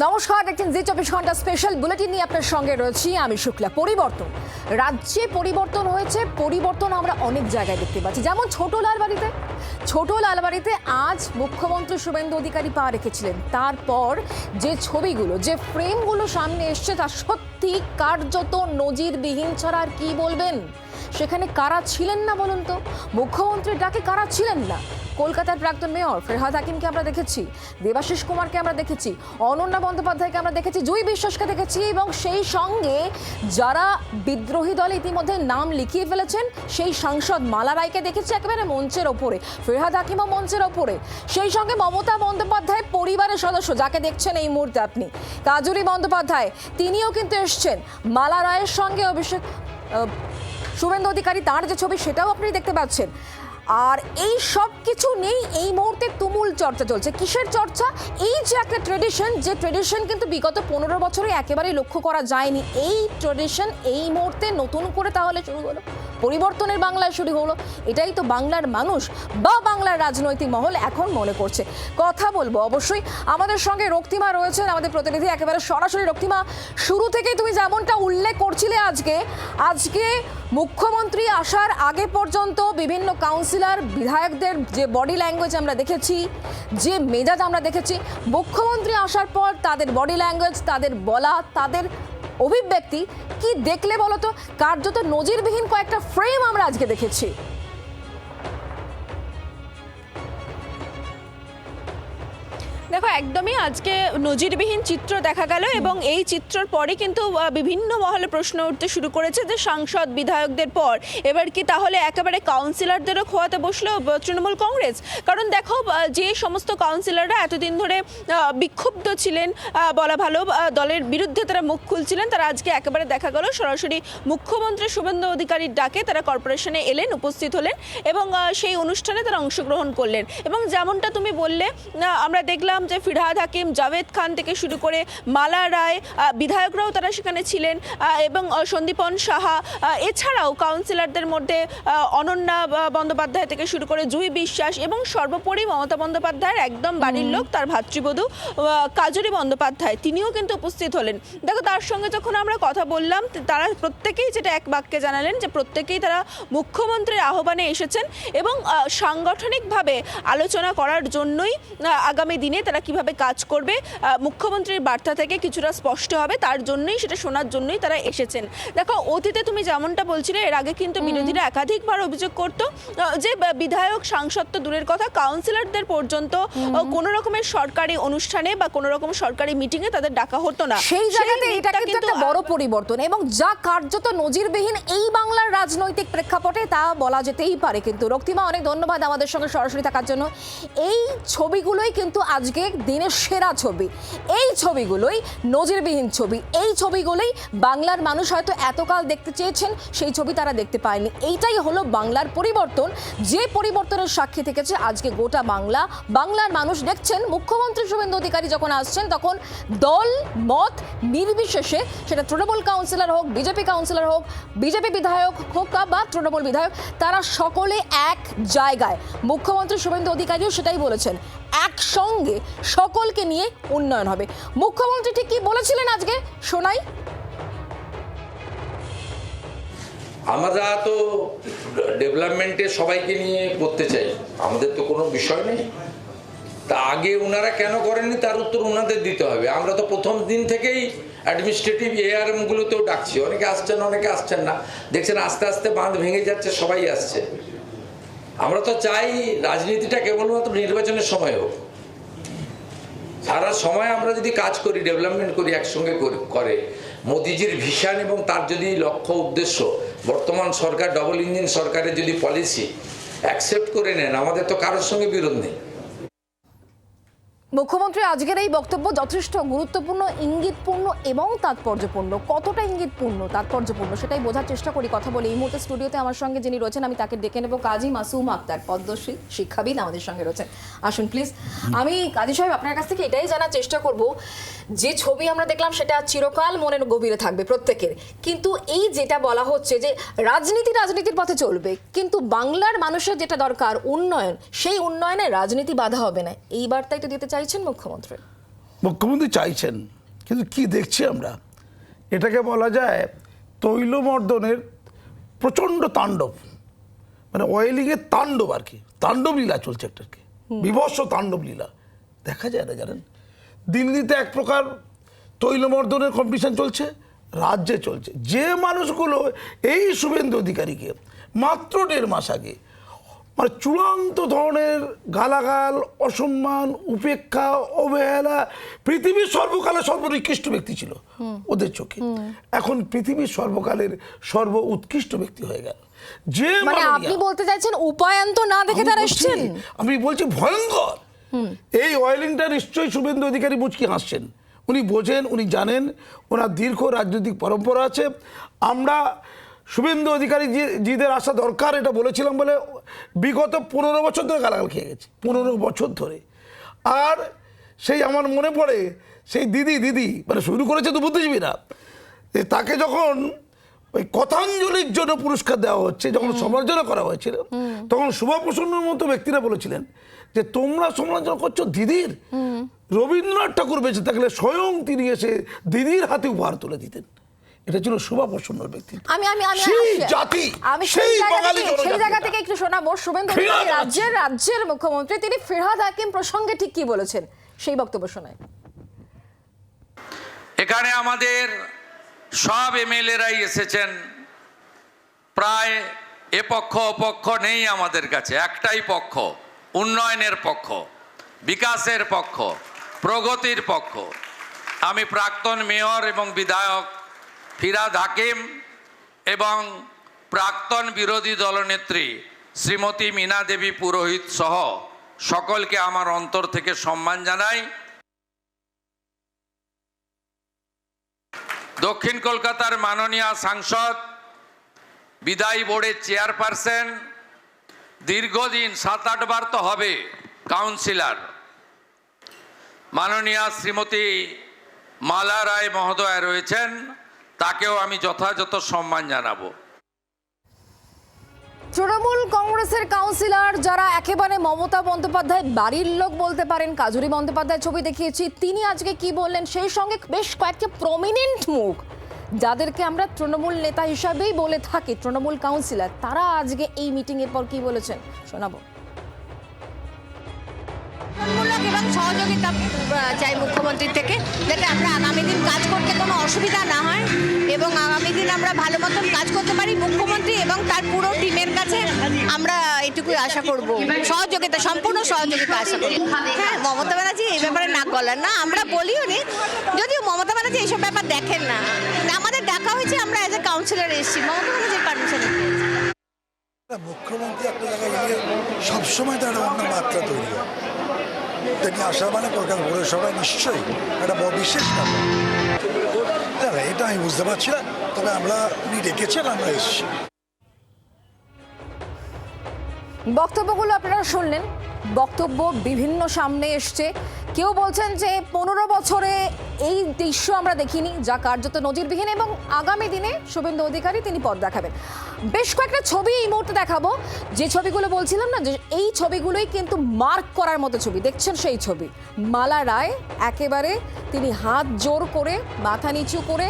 নমস্কার, দেখছেন জি 24 ঘন্টা স্পেশাল বুলেটিন নিয়ে আপনার সঙ্গে রয়েছি আমি শুক্লা। পরিবর্তন, রাজ্যে পরিবর্তন হয়েছে। পরিবর্তন আমরা অনেক জায়গায় দেখতে পাচ্ছি, যেমন ছোট লালবাড়িতে আজ মুখ্যমন্ত্রী শুভেন্দু অধিকারী পা রেখেছিলেন। তারপর যে ছবিগুলো, যে ফ্রেমগুলো সামনে এসছে, তা সত্যি কার্যত নজিরবিহীন ছাড়া আর কি বলবেন। সেখানে কারা ছিলেন না বলুন তো? মুখ্যমন্ত্রীর ডাকে কারা ছিলেন না? কলকাতার প্রাক্তন মেয়র ফেরহাদ হাকিমকে আমরা দেখেছি, দেবাশিস কুমারকে আমরা দেখেছি, অনন্যা বন্দ্যোপাধ্যায়কে আমরা দেখেছি, জুই বিশ্বাসকে দেখেছি, এবং সেই সঙ্গে যারা বিদ্রোহী দলে ইতিমধ্যে নাম লিখিয়ে ফেলেছেন সেই সাংসদ মালা রায়কে দেখেছি একেবারে মঞ্চের ওপরে, ফেরহাদ হাকিমও মঞ্চের ওপরে। সেই সঙ্গে মমতা বন্দ্যোপাধ্যায় পরিবারের সদস্য যাকে দেখছেন এই মুহূর্তে আপনি, কাজুরি বন্দ্যোপাধ্যায়, তিনিও কিন্তু এসছেন। মালা রায়ের সঙ্গে অভিষেক শুভেন্দু অধিকারী, তার যে ছবি সেটাও আপনি দেখতে পাচ্ছেন। আর এই সব কিছু নেই, এই মুহূর্তে তুমুল চর্চা চলছে। কিসের চর্চা? এই যে একটা ট্রেডিশন, যে ট্রেডিশন কিন্তু বিগত 15 বছরে একেবারেই লক্ষ্য করা যায়নি, এই ট্রেডিশন এই মুহূর্তে নতুন করে তাহলে শুরু হলো, পরিবর্তনের বাংলায় শুরু হলো। এটাই তো বাংলার মানুষ বা বাংলার রাজনৈতিক মহল এখন মনে করছে। কথা বলবো অবশ্যই, আমাদের সঙ্গে রক্তিমা রয়েছেন, আমাদের প্রতিনিধি একেবারে সরাসরি। রক্তিমা, শুরু থেকেই তুমি যেমনটা উল্লেখ করছিলে, আজকে মুখ্যমন্ত্রী আসার আগে পর্যন্ত বিভিন্ন কাউন্সিলর বিধায়কদের যে বডি ল্যাঙ্গুয়েজ আমরা দেখেছি, যে মেজাজ আমরা দেখেছি, মুখ্যমন্ত্রী আসার পর তাদের বডি ল্যাঙ্গুয়েজ, তাদের বলা, তাদের অভিব্যক্তি কি দেখলে বলো তো? কার্যত নজিরবিহীন কয়েকটা ফ্রেম আমরা আজকে দেখেছি। দেখো, একদমই আজকে নজিরবিহীন চিত্র দেখা গেল, এবং এই চিত্রের পরে কিন্তু বিভিন্ন মহলে প্রশ্ন উঠতে শুরু করেছে যে সাংসদ বিধায়কদের পর এবার কি তাহলে একেবারে কাউন্সিলরদেরও খোয়াতে বসলো তৃণমূল কংগ্রেস? কারণ দেখো, যে সমস্ত কাউন্সিলররা এতদিন ধরে বিক্ষুব্ধ ছিলেন, বলা ভালো, দলের বিরুদ্ধে তারা মুখ খুলছিলেন, তারা আজকে একেবারে দেখা গেল সরাসরি মুখ্যমন্ত্রী শুভেন্দু অধিকারীর ডাকে তারা কর্পোরেশনে এলেন, উপস্থিত হলেন, এবং সেই অনুষ্ঠানে তারা অংশগ্রহণ করলেন। এবং যেমনটা তুমি বললে, আমরা দেখলাম যে ফিরহাদ হাকিম, জাভেদ খান থেকে শুরু করে মালা রায়, বিধায়করাও তারা সেখানে ছিলেন, এবং সন্দীপন সাহা, এছাড়াও কাউন্সিলরদের মধ্যে অনন্যা বন্দ্যোপাধ্যায় থেকে শুরু করে জুই বিশ্বাস, এবং সর্বোপরি মমতা বন্দ্যোপাধ্যায়ের একদম বাড়ির লোক, তার ভাতৃবধূ কাজুরি বন্দ্যোপাধ্যায়, তিনিও কিন্তু উপস্থিত হলেন। দেখো, তার সঙ্গে যখন আমরা কথা বললাম, তারা প্রত্যেকেই যেটা এক বাক্যে জানালেন যে প্রত্যেকেই তারা মুখ্যমন্ত্রীর আহ্বানে এসেছেন, এবং সাংগঠনিকভাবে আলোচনা করার জন্যই আগামী দিনে তারা কিভাবে কাজ করবে, মুখ্যমন্ত্রীর বার্তা থেকে কিছুটা স্পষ্ট হবে, তার জন্যই, সেটা শোনার জন্যই তারা এসেছেন। দেখো, অতীতে তুমি যেমনটা বলছিলে, এর আগে কিন্তু বিরোধীরা একাধিকবার অভিযোগ করতো যে বিধায়ক, সাংসদ তো দূরের কথা, কাউন্সিলরদের পর্যন্ত কোনো রকমের সরকারি অনুষ্ঠানে বা কোনো রকম সরকারি মিটিংয়ে তাদের ডাকা হতো না। সেই জায়গাতে এটা কিন্তু একটা বড় পরিবর্তন, এবং যা কার্যত নজিরবিহীন এই বাংলার রাজনৈতিক প্রেক্ষাপটে, তা বলা যেতেই পারে। কিন্তু রক্তিমা, অনেক ধন্যবাদ আমাদের সঙ্গে সরাসরি থাকার জন্য। এই ছবিগুলোই কিন্তু আজকে দিনের সেরা ছবি, এই ছবিগুলোই নজিরবিহীন ছবি, এই ছবিগুলোই বাংলার মানুষ হয়তো এতকাল দেখতে চেয়েছেন, সেই ছবি তারা দেখতে পায়নি। এইটাই হলো বাংলার পরিবর্তন, যে পরিবর্তনের সাক্ষী থেকেছে আজকে গোটা বাংলা। বাংলার মানুষ দেখছেন মুখ্যমন্ত্রী শুভেন্দু অধিকারী যখন আসছেন, তখন দল মত নির্বিশেষে, সেটা তৃণমূল কাউন্সিলর হোক, বিজেপি কাউন্সিলর হোক, বিজেপি বিধায়ক হোক বা তৃণমূল বিধায়ক, তারা সকলে এক জায়গায়। মুখ্যমন্ত্রী শুভেন্দু অধিকারীও সেটাই বলেছেন, একসঙ্গে সকলকে নিয়ে উন্নয়ন হবে। মুখ্যমন্ত্রী ঠিক কি বলেছিলেন আজকে শোনাই। আমরা তো ডেভেলপমেন্টে সবাইকে নিয়ে করতে চাই, আমাদের তো কোনো বিষয় নেই। তা আগে ওনারা কেন করেননি তার উত্তর ওনাদের দিতে হবে। আমরা তো প্রথম দিন থেকেই অ্যাডমিনিস্ট্রেটিভ এআরএমগুলোতেও ডাকছি, অনেকে আসছেন, অনেকে আসছেন না। দেখছেন আস্তে আস্তে বাঁধ ভেঙে যাচ্ছে, সবাই আসছে। আমরা তো চাই রাজনীতিটা কেবলমাত্র নির্বাচনের সময় হোক, সারা সময় আমরা যদি কাজ করি, ডেভেলপমেন্ট করি, একসঙ্গে করে মোদিজির ভিশন এবং তার যদি লক্ষ্য উদ্দেশ্য, বর্তমান সরকার ডবল ইঞ্জিন সরকারের যদি পলিসি অ্যাকসেপ্ট করে নেন, আমাদের তো কারোর সঙ্গে বিরোধ নেই। মুখ্যমন্ত্রী আজকের এই বক্তব্য যথেষ্ট গুরুত্বপূর্ণ, ইঙ্গিতপূর্ণ এবং তাৎপর্যপূর্ণ। কতটা ইঙ্গিতপূর্ণ, তাৎপর্যপূর্ণ, সেটাই বোঝার চেষ্টা করি কথা বলে। এই মুহূর্তে স্টুডিওতে আমার সঙ্গে যিনি রয়েছেন, আমি তাকে ডেকে নেব। কাজী মাসুম আক্তার, পদ্মশ্রী শিক্ষাবিদ, আমাদের সঙ্গে রয়েছেন। আসুন প্লিজ। আমি কাজী সাহেব আপনার কাছ থেকে এটাই জানার চেষ্টা করব, যে ছবি আমরা দেখলাম সেটা চিরকাল মনের গভীরে থাকবে প্রত্যেকের, কিন্তু এই যেটা বলা হচ্ছে যে রাজনীতির পথে চলবে, কিন্তু বাংলার মানুষের যেটা দরকার উন্নয়ন, সেই উন্নয়নে রাজনীতি বাধা হবে না, এই বার্তাই তো দিতে চাইছেন মুখ্যমন্ত্রী। মুখ্যমন্ত্রী চাইছেন, কিন্তু কি দেখছি আমরা, এটাকে বলা যায় তৈলমর্দনের প্রচণ্ড তাণ্ডব, মানে অয়েলিংয়ের তাণ্ডব আর কি, তাণ্ডব লীলা চলছে একটা আর কি, বিভৎস তাণ্ডব লীলা দেখা যায় না জানেন। দিল্লিতে এক প্রকার তৈলমর্দনের কম্পিটিশন চলছে, রাজ্যে চলছে। যে মানুষগুলো এই শুভেন্দু অধিকারীকে মাত্র 1.5 মাস আগে মানে চূড়ান্ত ধরনের গালাগাল, অসম্মান, উপেক্ষা, অবহেলা, পৃথিবীর সর্বকালের সর্বনিকৃষ্ট ব্যক্তি ছিল ওদের চোখে, এখন পৃথিবীর সর্বকালের সর্ব উৎকৃষ্ট ব্যক্তি হয়ে গেল। যে মানে আপনি বলতে চাইছেন উপায়ন তো না দেখে তারা এসেছেন? আমি বলছি ভয়ঙ্কর। এই অয়েলিংটা নিশ্চয়ই শুভেন্দু অধিকারী মুচকি হাসছেন, উনি বোঝেন, উনি জানেন, ওনার দীর্ঘ রাজনৈতিক পরম্পরা আছে। আমরা শুভেন্দু অধিকারী জিদের আসা দরকার এটা বলেছিলাম বলে বিগত 15 বছর ধরে গালাগাল খেয়ে গেছে, 15 বছর ধরে। আর সেই আমার মনে পড়ে সেই দিদি মানে শুরু করেছে তো বুদ্ধিজীবীরা, তাকে যখন ওই কথাঞ্জলির জন্য পুরস্কার দেওয়া হচ্ছে, যখন সমালোচনা করা হয়েছিল, তখন শুভপ্রসন্নর মতো ব্যক্তিরা বলেছিলেন যে তোমরা সমালোচনা করছো দিদির, রবীন্দ্রনাথ ঠাকুর বেঁচে থাকলে স্বয়ং তিনি এসে দিদির হাতে উপহার তুলে দিতেন। এটা ছিল শুভপ্রসন্নর ব্যক্তি। সেই জাতি, সেই বাঙালি সেই জায়গা থেকে একটু শোনাবো শুভেন্দু অধিকারী রাজ্যের মুখ্যমন্ত্রী, তিনি ফিরহাদ হাকিম প্রসঙ্গে ঠিক কি বলেছেন সেই বক্তব্য শোনায়। এখানে আমাদের সব এমএলএরাই এসেছেন, প্রায় এ পক্ষ অপক্ষ নেই আমাদের কাছে, একটাই পক্ষ, উন্নয়নের পক্ষ, বিকাশের পক্ষ, প্রগতির পক্ষ। আমি প্রাক্তন মেয়র এবং বিধায়ক ফিরহাদ হাকিম এবং প্রাক্তন বিরোধী দলনেত্রী শ্রীমতী মীনা দেবী পুরোহিত সহ সকলকে আমার অন্তর থেকে সম্মান জানাই। দক্ষিণ কলকাতার মাননীয় সাংসদ, বিদায়ী বোর্ডের চেয়ারপারসন, দীর্ঘদিন 7-8 বার তো হবে কাউন্সিলর, মাননীয় শ্রীমতী মালা রায় মহোদয়া রয়েছেন, তাকেও আমি যথাযথ সম্মান জানাবো। তৃণমূল কংগ্রেসের কাউন্সিলর যারা একেবারে মমতা বন্দ্যোপাধ্যায় বাড়ির লোক বলতে পারেন, কাজুরি বন্দ্যোপাধ্যায় ছবি দেখিয়েছি, তিনি আজকে কি বললেন, সেই সঙ্গে বেশ কয়েকটা প্রমিনেন্ট মুখ যাদেরকে আমরা তৃণমূল নেতা হিসাবেই বলে থাকি, তৃণমূল কাউন্সিলর, তারা আজকে এই মিটিং এর পর কি বলেছেন শোনাবো। এবং সহযোগিতা চাই মুখ্যমন্ত্রীর থেকে, যাতে আমরা আগামী দিন কাজ করতে কোনো অসুবিধা না হয় এবং আগামী দিন আমরা ভালো মতন কাজ করতে পারি। মুখ্যমন্ত্রী এবং তার পুরো টিমের কাছে আমরা এটুকুই আশা করব, সহযোগিতা, সম্পূর্ণ সহযোগিতা আশা করি। হ্যাঁ, মমতা ব্যানার্জি এই ব্যাপারে নাক গলান না, আমরা বলিও নি, যদিও মমতা ব্যানার্জি এইসব ব্যাপার দেখেন না। আমাদের ডাকা হয়েছে, আমরা এজ এ কাউন্সিলর এসেছি, মমতা ব্যানার্জির পারমিশন। মুখ্যমন্ত্রী একটা জায়গায় গিয়ে সবসময় তার অন্য মাত্রা তৈরি হয়, তিনি আসা মানে কলকাতা ভোরের সবাই নিশ্চয়ই একটা বিশেষ ব্যাপার, এটা আমি বুঝতে পারছি না। তবে আমরা উনি ডেকেছেন, আমরা এসেছি। বক্তব্যগুলো আপনারা শুনলেন, বক্তব্য বিভিন্ন সামনে এসছে। কেউ বলছেন যে 15 বছরে এই দৃশ্য আমরা দেখিনি, যা কার্যত নজিরবিহীন, এবং আগামী দিনে শুভেন্দু অধিকারী তিনি পথ দেখাবেন। বেশ কয়েকটা ছবি এই মুহূর্তে দেখাবো, যে ছবিগুলো বলছিলাম না, যে এই ছবিগুলোই কিন্তু মার্ক করার মতো ছবি। দেখছেন সেই ছবি, মালা রায় একেবারে তিনি হাত জোর করে, মাথা নিচু করে,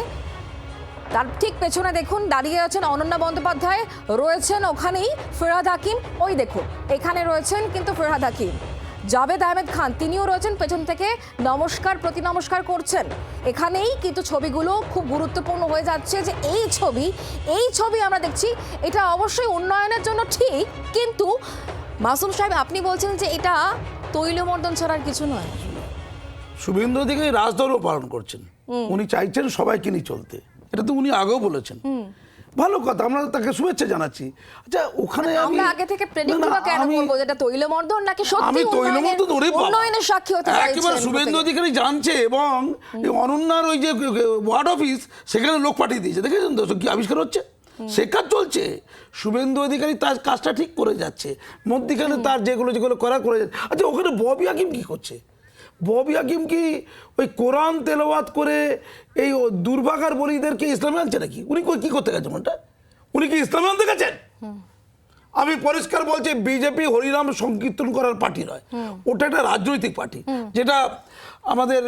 তার ঠিক পেছনে দেখুন দাঁড়িয়ে আছেন অনন্যা বন্দ্যোপাধ্যায়, রয়েছেন ওখানেই ফিরহাদ হাকিম, ওই দেখুন এখানে রয়েছেন কিন্তু ফিরহাদ হাকিম, জাভেদ আহমেদ খান তিনিও রয়েছেন পেছন থেকে নমস্কার প্রতি নমস্কার করছেন। এখানেই কিন্তু ছবিগুলো খুব গুরুত্বপূর্ণ হয়ে যাচ্ছে, যে এই ছবি আমরা দেখছি, এটা অবশ্যই উন্নয়নের জন্য ঠিক, কিন্তু মাসুম সাহেব আপনি বলছেন যে এটা তৈলমর্দন ছাড়ার কিছু নয়। শুভেন্দু অধিকারী রাজধর্ম পালন করছেন, উনি চাইছেন সবাইকে নিয়ে চলতে, এটা তো উনি আগেও বলেছেন। ভালো কথা, আমরা তাকে শুভেচ্ছা জানাচ্ছি। আচ্ছা, ওখানে আমরা আগে থেকে প্রেডিক্ট কেন করব যেটা তৈলমর্দন নাকি সত্যি আমি তৈলমর্দন ওরে বাবা উন্নয়নের সাক্ষী হতে চাইছেন? একেবারে শুভেন্দু অধিকারী জানছে, এবং অনন্যার ওই যে ওয়ার্ড অফিস, সেখানে লোক পাঠিয়ে দিয়েছে, দেখেছেন তো কি আবিষ্কার হচ্ছে, সে কাজ চলছে। শুভেন্দু অধিকারী তার কাজটা ঠিক করে যাচ্ছে, মধ্যিখানে তার যেগুলো করে যাচ্ছে। আচ্ছা, ওখানে ববি হাকিম কি করছে? ববি হাকিম কি ওই কোরআন তেলাওয়াত করে এই দুর্ভাগার বলিদেরকে ইসলামে আনছে নাকি? উনি কি করতে গেছেন? ওটা উনি কি ইসলামে আনতে গেছেন? আমি পরিষ্কার বলছি, বিজেপি হরিনাম সংকীর্তন করার পার্টি নয়, ওটা একটা রাজনৈতিক পার্টি, যেটা আমাদের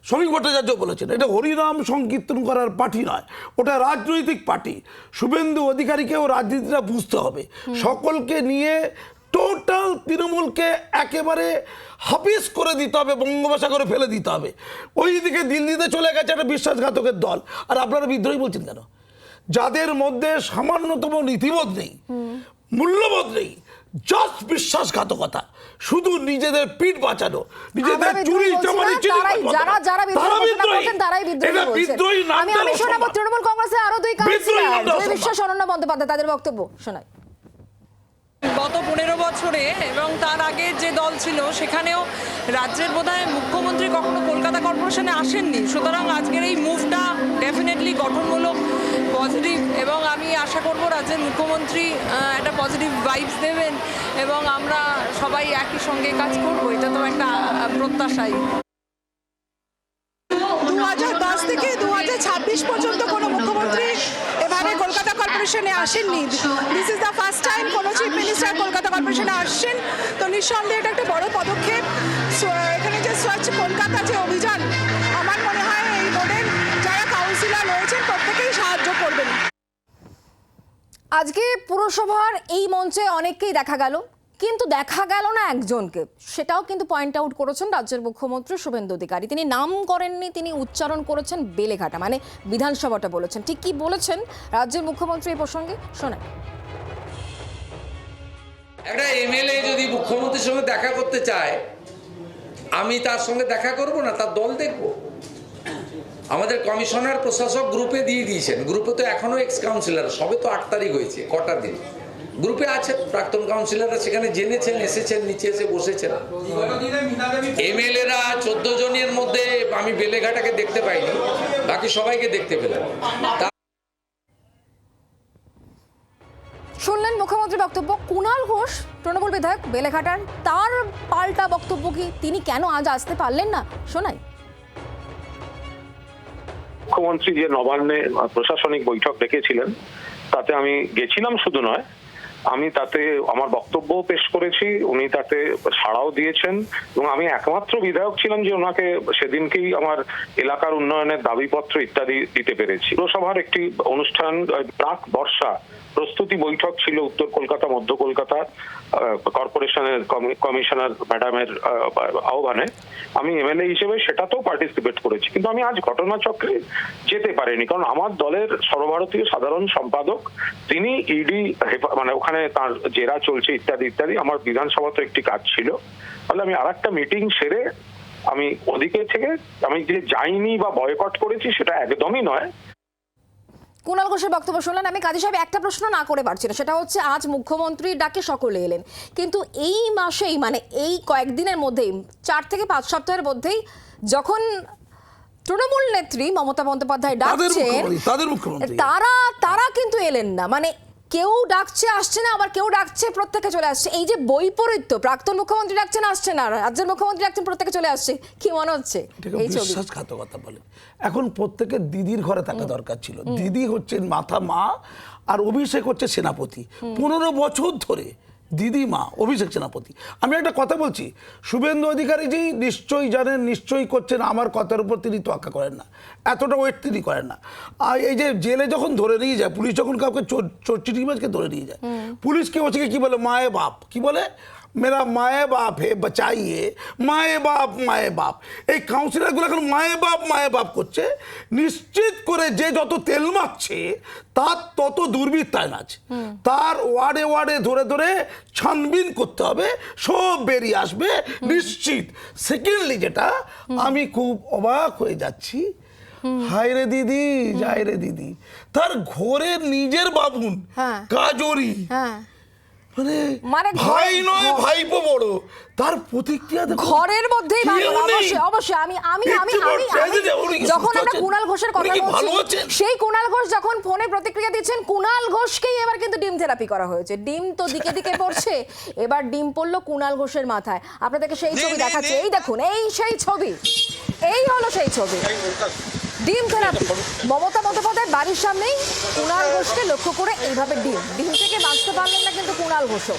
শ্রমিক ভট্টাচার্য বলেছেন। এটা হরিনাম সংকীর্তন করার পার্টি নয়, ওটা রাজনৈতিক পার্টি। শুভেন্দু অধিকারীকেও রাজনীতিটা বুঝতে হবে, সকলকে নিয়ে টোটাল তৃণমূলকে একেবারে হাফিজ করে দিতে হবে, বঙ্গোপসাগরে ফেলে দিতে হবে। ওইদিকে দিল্লিতে চলে গেছে একটা বিশ্বাসঘাতকের দল, আর আপনারা বিদ্রোহী বলছেন কেন? যাদের মধ্যে সামান্যতম নীতিবোধ নেই, মূল্যবোধ নেই, জাস্ট বিশ্বাসঘাতকতা, শুধু নিজেদের পিঠ বাঁচানো, নিজেদের চুরি চামারি তৃণমূল কংগ্রেসের আরো দুই কাউন্সিলর জয় বিশ্বাস, অনন্যা বন্দ্যোপাধ্যায়, তাদের বক্তব্য শোনায়। গত 15 বছরে এবং তার আগে যে দল ছিল সেখানেও রাজ্যের বোধহয় মুখ্যমন্ত্রী কখনো কলকাতা কর্পোরেশনে আসেননি। সুতরাং আজকের এই মুভটা ডেফিনেটলি গঠনমূলক, পজিটিভ, এবং আমি আশা করব রাজ্যের মুখ্যমন্ত্রী একটা পজিটিভ ভাইবস দেবেন এবং আমরা সবাই একই সঙ্গে কাজ করব, এটা তো একটা প্রত্যাশাই। 2010 থেকে 2026 পর্যন্ত কোনো মুখ্যমন্ত্রী এভাবে কলকাতা কর্পোরেশনে আসেননি। This is the first time কোনো চিফ মিনিস্টার কলকাতা কর্পোরেশনে আসছেন, তো নিঃসন্দেহে এটা একটা বড় পদক্ষেপ। এখানে যে স্বচ্ছ কলকাতা যে অভিযান, আমার মনে হয় এই বোর্ডের যারা কাউন্সিলর রয়েছেন প্রত্যেকেই সাহায্য করবেন। আজকে পুরসভার এই মঞ্চে অনেককেই দেখা গেল, কিন্তু দেখা গেল না একজনকে, সেটাও কিন্তু পয়েন্ট আউট করেছেন রাজ্যের মুখ্যমন্ত্রী শুভেন্দু অধিকারী। তিনি নাম করেননি, তিনি উচ্চারণ করেছেন বেলেঘাটা, মানে বিধানসভাটা বলেছেন। ঠিক কি বলেছেন রাজ্যের মুখ্যমন্ত্রী এই প্রসঙ্গে শোনায়। একটা এমএলএ যদি মুখ্যমন্ত্রীর সঙ্গে দেখা করতে চায়, আমি তার সঙ্গে দেখা করব না, তার দল দেখব। আমাদের কমিশনার প্রশাসক গ্রুপে দিয়ে দিয়েছেন, গ্রুপে তো এখনো এক্স কাউন্সিলর, সবে তো 8 তারিখ হয়েছে, কটা দিন গ্রুপে আছে প্রাক্তন কাউন্সিলররা, সেখানে জেনেছেন, এসেছেন, নিচে এসে বসেছেন। এমএলএরা 14 জনের মধ্যে আমি বেলেঘাটাকে দেখতে পাইনি, বাকি সবাইকে দেখতে পেলাম। শুনলেন মুখ্যমন্ত্রীর বক্তব্য। কুণাল ঘোষ তৃণমূল বিধায়ক বেলেঘাটার, তার পাল্টা বক্তব্য কি, তিনি কেন আজ আসতে পারলেন না শোনাই। মুখ্যমন্ত্রী যে নবান্নে প্রশাসনিক বৈঠক ডেকেছিলেন, তাতে আমি গেছিলাম, শুধু নয় আমি তাতে আমার বক্তব্য পেশ করেছি, উনি তাতে সাড়াও দিয়েছেন, এবং আমি একমাত্র বিধায়ক ছিলাম যে ওনাকে সেদিনকেই আমার এলাকার উন্নয়নের দাবিপত্র ইত্যাদি দিতে পেরেছি। পুরসভার একটি অনুষ্ঠান, প্রাক বর্ষা প্রস্তুতি বৈঠক ছিল উত্তর কলকাতা, মধ্য কলকাতা কর্পোরেশনের কমিশনার ম্যাডামের আহ্বানে। আমি এমএলএ হিসেবে সেটাতেও পার্টিসিপেট করেছি, কিন্তু আমি আজ ঘটনাচক্রে যেতে পারিনি, কারণ আমার দলের সর্বভারতীয় সাধারণ সম্পাদক তিনি ইডি মানে ওখানে তার জেরা চলছে ইত্যাদি ইত্যাদি। আমার বিধানসভাতে একটি কাজ ছিল, তাহলে আমি আরেকটা মিটিং সেরে আমি ওদিকে থেকে আমি যে যাইনি বা বয়কট করেছি সেটা একদমই নয়। কুণাল ঘোষের বক্তব্য শুনলেন। আমি কাজী সাহেব একটা প্রশ্ন না করে পারছি না, সেটা হচ্ছে আজ মুখ্যমন্ত্রীর ডাকে সকলে এলেন, কিন্তু এই মাসেই মানে এই কয়েকদিনের মধ্যেই 4 থেকে 5 সপ্তাহের মধ্যেই যখন তৃণমূল নেত্রী মমতা বন্দ্যোপাধ্যায় ডাকছেন, তারা কিন্তু এলেন না। মানে কেউ ডাকছে আসছে না, আবার কেউ ডাকছে প্রত্যেকে চলে আসছে। এই যে বৈপরীত্য, প্রাক্তন মুখ্যমন্ত্রী ডাকছেন আসছে না, রাজ্যের মুখ্যমন্ত্রী ডাকছেন প্রত্যেকে চলে আসছে, কি মনে হচ্ছে এই ছবি? বিশ্বাসঘাতকতা বলে। এখন প্রত্যেকের দিদির ঘরে থাকা দরকার ছিল। দিদি হচ্ছেন মাথা মা, আর অভিষেক হচ্ছে সেনাপতি। 15 বছর ধরে দিদি মা, অভিষেক সেনাপতি। আমি একটা কথা বলছি, শুভেন্দু অধিকারীজি নিশ্চয়ই জানেন, নিশ্চয়ই করছেন, আমার কথার উপর তিনি তোয়াক্কা করেন না, এতটা ওয়েট তিনি করেন না। আর এই যে জেলে যখন ধরে নিয়ে যায় পুলিশ, যখন কাউকে চিটিংবাজকে ধরে নিয়ে যায়, পুলিশকে ওকে কি বলে, মায়ে বাপ, কি বলে, মেরা মায়ে বাপ হে বাঁচাইয়ে, মায়ে বাপ। এই কাউন্সিলরগুলো এখন মায়ে বাপ করছে। নিশ্চিত করে যে যত তেল মারছে তার তত দুর্বৃত্তায়ন আছে, তার ওয়ার্ডে ধরে ধরে ছানবিন করতে হবে, সব বেরিয়ে আসবে নিশ্চিত। সেকেন্ডলি যেটা আমি খুব অবাক হয়ে যাচ্ছি, হায় রে দিদি, যায় রে দিদি, তার ঘরের নিজের বাবুন কাজরি, মানে ভাই নয় ভাইপো বড়, তার প্রতিক্রিয়া ঘরের মধ্যেই অবশ্যই আমি যখন আমরা কুণাল ঘোষের কথা বলছি, সেই কুণাল ঘোষ যখন ফোনে প্রতিক্রিয়া দিচ্ছেন, কুণাল ঘোষকেই এবার কিন্তু ডিম থেরাপি করা হয়েছে। ডিম তো দিকে দিকে পড়ছে, এবার ডিম পড়লো কুণাল ঘোষের মাথায়। আপনাদেরকে সেই ছবি দেখাচ্ছে, এই দেখুন, এই সেই ছবি, এই হলো সেই ছবি। ডিম থেরাপি মমতা বন্দ্যোপাধ্যায়ের বাড়ির সামনেই কুণাল ঘোষকে লক্ষ্য করে এইভাবে ডিম থেকে বাঁচতে পারলেন না কিন্তু কুণাল ঘোষও।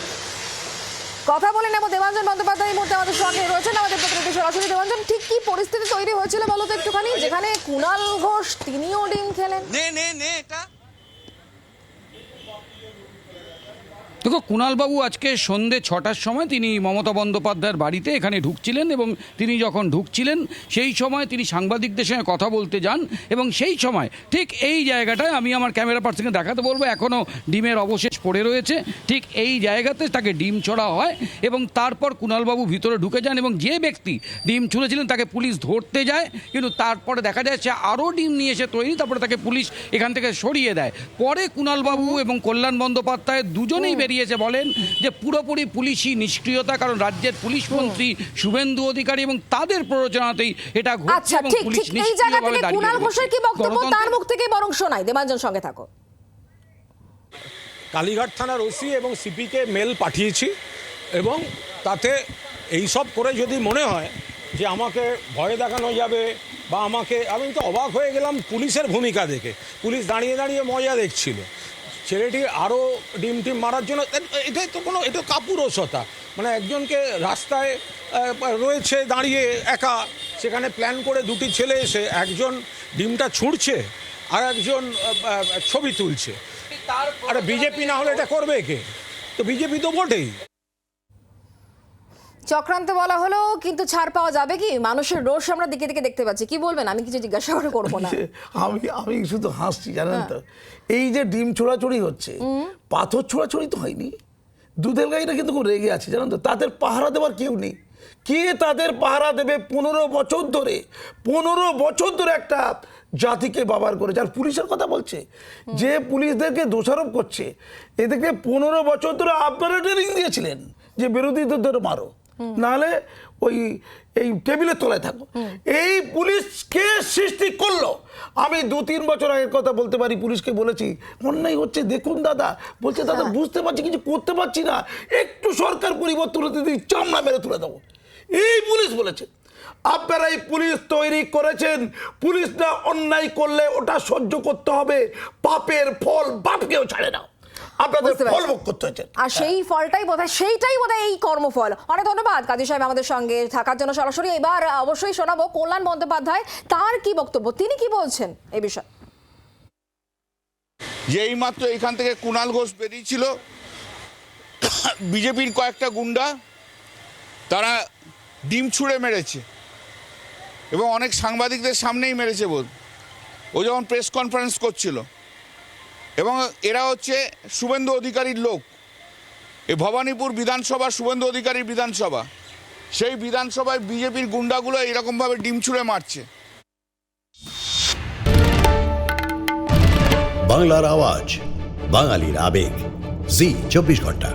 কথা বলে নেব দেবাঞ্জন বন্দ্যোপাধ্যায় এই মুহূর্তে আমাদের সঙ্গে রয়েছেন, আমাদের প্রতিনিধি সরাসরি। দেবাঞ্জন, ঠিক কি পরিস্থিতি তৈরি হয়েছিল বলো তো একটুখানি, যেখানে কুণাল ঘোষ তিনিও ডিম খেলেন? দেখো, কুণালবাবু আজকে সন্ধ্যে 6টার সময় তিনি মমতা বন্দ্যোপাধ্যায়ের বাড়িতে এখানে ঢুকছিলেন এবং তিনি যখন ঢুকছিলেন সেই সময় তিনি সাংবাদিকদের সঙ্গে কথা বলতে যান এবং সেই সময় ঠিক এই জায়গাটায় আমি আমার ক্যামেরা পার্সনকে দেখাতে বলবো, এখনও ডিমের অবশেষ পড়ে রয়েছে, ঠিক এই জায়গাতে তাকে ডিম ছোড়া হয় এবং তারপর কুণালবাবু ভিতরে ঢুকে যান এবং যে ব্যক্তি ডিম ছুঁড়েছিলেন তাকে পুলিশ ধরতে যায়, কিন্তু তারপরে দেখা যায় সে আরও ডিম নিয়ে এসে তৈরি, তারপরে তাকে পুলিশ এখান থেকে সরিয়ে দেয়। পরে কুণালবাবু এবং কল্যাণ বন্দ্যোপাধ্যায় দুজনেই বেরিয়েছে বলেন যে পুরোপুরি পুলিশি নিষ্ক্রিয়তা, কারণ রাজ্যের পুলিশ মন্ত্রী শুভেন্দু অধিকারী এবং তাদের প্ররোচনাতেই এটা ঘটছে। আচ্ছা, এবং ঠিক পুলিশ ঠিক এই জায়গা থেকে নিষ্ক্রিয়ভাবে কুণাল দাঁড়িয়ে ঘোষের কি বক্তব্য গণতন্ত্র- তার মুখ থেকে বরং শোনাই। দেবাঞ্জন, সঙ্গে থাকো। কালীঘাট থানার ওসি এবং সিপিকে মেল পাঠিয়েছি এবং তাতে এইসব করে যদি মনে হয় যে আমাকে ভয় দেখানো যাবে বা আমি তো অবাক হয়ে গেলাম পুলিশের ভূমিকা দেখে। পুলিশ দাঁড়িয়ে দাঁড়িয়ে মজা দেখছিল, ছেলেটি আরও ডিম মারার জন্য। এটা কাপুরুষতা, মানে একজনকে রাস্তায় রয়েছে দাঁড়িয়ে একা, সেখানে প্ল্যান করে দুটি ছেলে এসে একজন ডিমটা ছুঁড়ছে আর একজন ছবি তুলছে। আরে বিজেপি না হলে এটা করবে কে? তো বিজেপি তো বটেই। চক্রান্ত বলা হলো, কিন্তু ছাড় পাওয়া যাবে কি? মানুষের রোষ আমরা দিকে দিকে দেখতে পাচ্ছি। কি বলবেন? আমি কিছু জিজ্ঞাসা করবো না। আমি শুধু হাসছি, জানেন তো, এই যে ডিম ছোড়াছড়ি হচ্ছে, পাথর ছোড়াছড়ি তো হয়নি। দুধের গাইরা কিন্তু খুব রেগে আছে, জানেন তো, তাদের পাহারা দেওয়ার কেউ নেই। কে তাদের পাহারা দেবে? 15 বছর ধরে একটা জাতিকে বাবার করেছে। আর পুলিশের কথা বলছে, যে পুলিশদেরকে দোষারোপ করছে, এদেরকে 15 বছর ধরে আপনারা ট্রেনিং দিয়েছিলেন যে বিরোধীদের ধরে মারো, নাহলে এই টেবিলের তলায় থাকো। এই পুলিশকে সৃষ্টি করলো। আমি 2-3 বছর আগের কথা বলতে পারি, পুলিশকে বলেছি অন্যায় হচ্ছে দেখুন দাদা, বলছে দাদা বুঝতে পারছি, কিছু করতে পারছি না, একটু সরকার পরিবর্তন হতে দিই, চামড়া মেরে তুলে দেবো। এই পুলিশ বলেছে। আপনারা এই পুলিশ তৈরি করেছেন, পুলিশরা অন্যায় করলে ওটা সহ্য করতে হবে, পাপের ফল বাপকেও ছাড়ে না, আপনাদের ফল ভোগ করতে হচ্ছে। আর সেইটাই বোধহয় এই কর্মফল। অনেক ধন্যবাদ কাজী সাহেব আমাদের সঙ্গে থাকার জন্য সরাসরি। এবার অবশ্যই শোনাবো কল্যাণ বন্দ্যোপাধ্যায়, তার কি বক্তব্য, তিনি কি বলছেন এই বিষয়ে। যে এইমাত্র এখান থেকে কুণাল ঘোষ বেরিয়েছিল, বিজেপির কয়েকটা গুন্ডা তারা ডিম ছুঁড়ে মেরেছে এবং অনেক সাংবাদিকদের সামনেই মেরেছে ও যখন প্রেস কনফারেন্স করছিল। এবং এরা হচ্ছে শুভেন্দু অধিকারীর লোক। এই ভবানীপুর বিধানসভা শুভেন্দু অধিকারীর বিধানসভা, সেই বিধানসভায় বিজেপির গুন্ডাগুলো এরকমভাবে ডিম ছুঁড়ে মারছে। বাংলার আওয়াজ, বাঙালির আবেগ, জি 24 ঘন্টা।